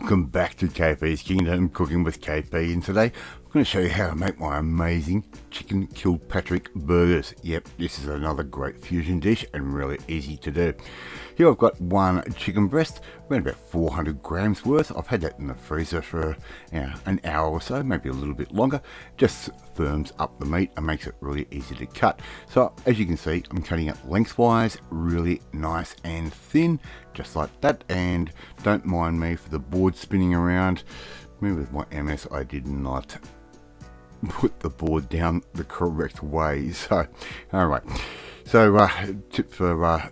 Welcome back to KP's Kingdom, Cooking with KP, and today I'm going to show you how to make my amazing chicken Kilpatrick burgers. Yep, this is another great fusion dish and really easy to do. Here I've got one chicken breast, around about 400 grams worth. I've had that in the freezer for an hour or so, maybe a little bit longer. Just firms up the meat and makes it really easy to cut. So as you can see, I'm cutting it lengthwise, really nice and thin, just like that. And don't mind me for the board spinning around. Maybe with my MS I did not put the board down the correct way. So alright, so tip for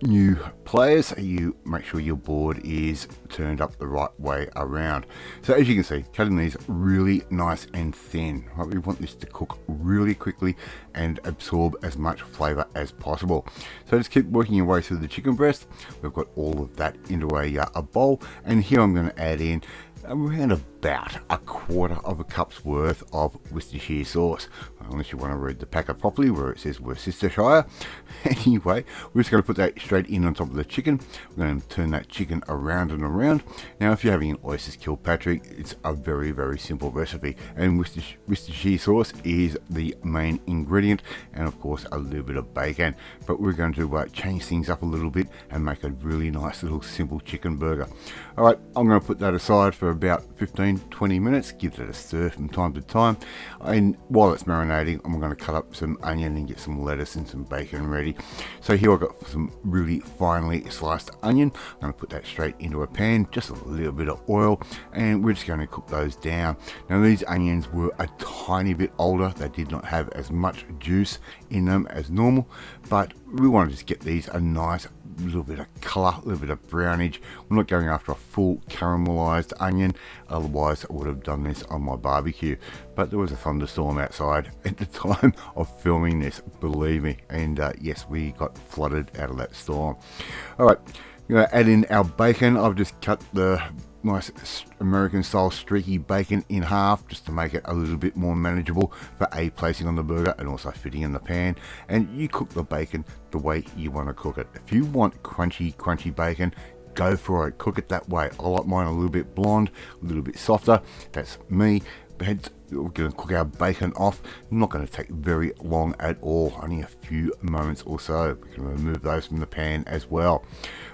new players, you make sure your board is turned up the right way around. So as you can see, cutting these really nice and thin, right? We want this to cook really quickly and absorb as much flavor as possible. So just keep working your way through the chicken breast. We've got all of that into a bowl, and here I'm going to add in around about a quarter of a cup's worth of Worcestershire sauce, unless you want to read the packet properly where it says Worcestershire. Anyway, we're just going to put that straight in on top of the chicken. We're going to turn that chicken around and around. Now if you're having an oysters Kilpatrick, it's a very simple recipe, and Worcestershire sauce is the main ingredient, and of course a little bit of bacon. But we're going to change things up a little bit and make a really nice little simple chicken burger. Alright, I'm going to put that aside for about 15-20 minutes, give it a stir from time to time, and while it's marinating I'm going to cut up some onion and get some lettuce and some bacon ready. So here I've got some really finely sliced onion. I'm going to put that straight into a pan, just a little bit of oil, and we're just going to cook those down. Now these onions were a tiny bit older, they did not have as much juice in them as normal, but we want to just get these a nice little bit of colour, a little bit of brownage. We're not going after a full caramelized onion, otherwise I would have done this on my barbecue. But there was a thunderstorm outside at the time of filming this, believe me, and yes, we got flooded out of that storm. Alright, we're going to add in our bacon. I've just cut the nice American style streaky bacon in half just to make it a little bit more manageable for placing on the burger and also fitting in the pan. And you cook the bacon the way you want to cook it. If you want crunchy bacon, go for it, cook it that way. I like mine a little bit blonde, a little bit softer. That's me. We're going to cook our bacon off. Not going to take very long at all, only a few moments or so. We can remove those from the pan as well.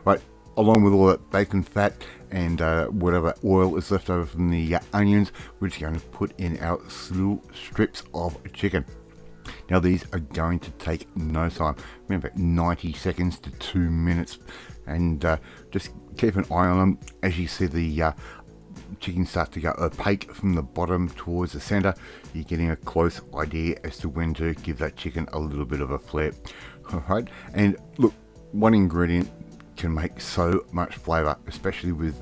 Right, along with all that bacon fat and whatever oil is left over from the onions, we're just going to put in our little strips of chicken. Now these are going to take no time, remember 90 seconds to 2 minutes, and just keep an eye on them. As you see the chicken start to go opaque from the bottom towards the center, you're getting a close idea as to when to give that chicken a little bit of a flip. Alright, and look, one ingredient can make so much flavor, especially with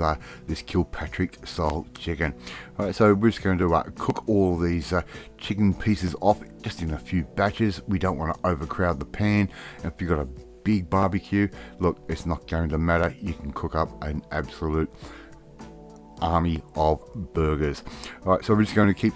this Kilpatrick style chicken. Alright, so we're just going to cook all of these chicken pieces off just in a few batches. We don't want to overcrowd the pan. If you've got a big barbecue, look, it's not going to matter. You can cook up an absolute army of burgers. Alright, so we're just going to keep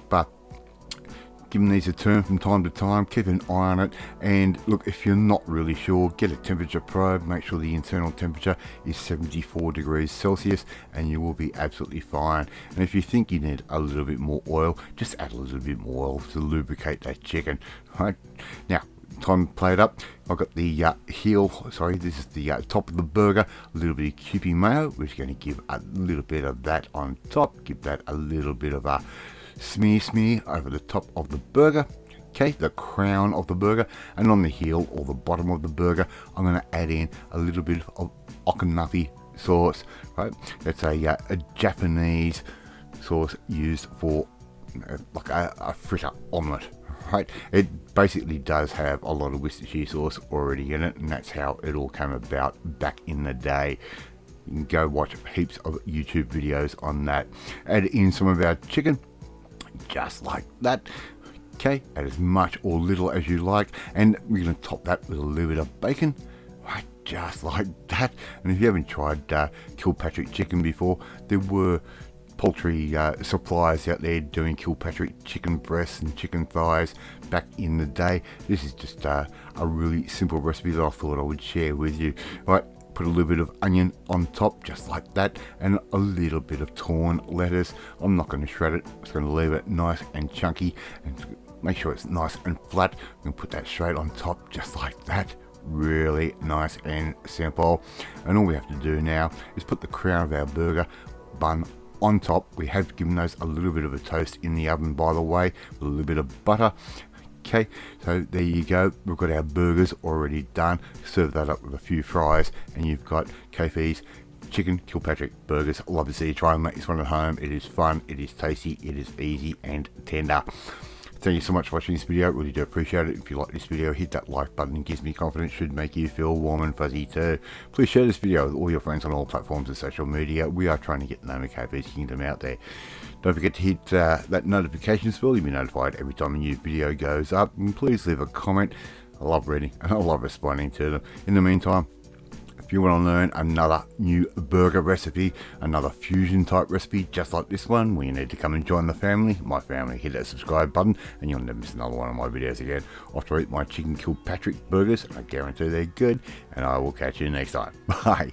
giving these a turn from time to time, keep an eye on it, and look, if you're not really sure, get a temperature probe, make sure the internal temperature is 74 degrees Celsius, and you will be absolutely fine. And if you think you need a little bit more oil, just add a little bit more oil to lubricate that chicken. Right, now time to play it up. I've got the this is the top of the burger, a little bit of Kewpie mayo. We're just going to give a little bit of that on top, give that a little bit of a smear over the top of the burger, okay, the crown of the burger, and on the heel or the bottom of the burger I'm going to add in a little bit of okonomiyaki sauce. Right, that's a Japanese sauce used for like a fritter omelette. Right, it basically does have a lot of Worcestershire sauce already in it, and that's how it all came about back in the day. You can go watch heaps of YouTube videos on that. Add in some of our chicken, just like that. Okay, add as much or little as you like, and we're going to top that with a little bit of bacon, right, just like that. And if you haven't tried Kilpatrick chicken before, there were poultry suppliers out there doing Kilpatrick chicken breasts and chicken thighs back in the day. This is just a really simple recipe that I thought I would share with you. Right, put a little bit of onion on top, just like that, and a little bit of torn lettuce. I'm not going to shred it, I'm just going to leave it nice and chunky and make sure it's nice and flat. I'm going to put that straight on top, just like that. Really nice and simple. And all we have to do now is put the crown of our burger bun on top. We have given those a little bit of a toast in the oven, by the way, with a little bit of butter. Okay, so there you go. We've got our burgers already done. Serve that up with a few fries, and you've got KP's Chicken Kilpatrick Burgers. Love to see you try and make this one at home. It is fun, it is tasty, it is easy and tender. Thank you so much for watching this video. Really do appreciate it. If you like this video, hit that like button. It gives me confidence, should make you feel warm and fuzzy too. Please share this video with all your friends on all platforms and social media. We are trying to get the name of KP's Kingdom out there. Don't forget to hit that notifications bell. You'll be notified every time a new video goes up. And please leave a comment. I love reading and I love responding to them. In the meantime, if you want to learn another new burger recipe, another fusion type recipe just like this one, well, you need to come and join the family, my family. Hit that subscribe button and you'll never miss another one of my videos again. After I eat my chicken Kilpatrick burgers, I guarantee they're good, and I will catch you next time. Bye.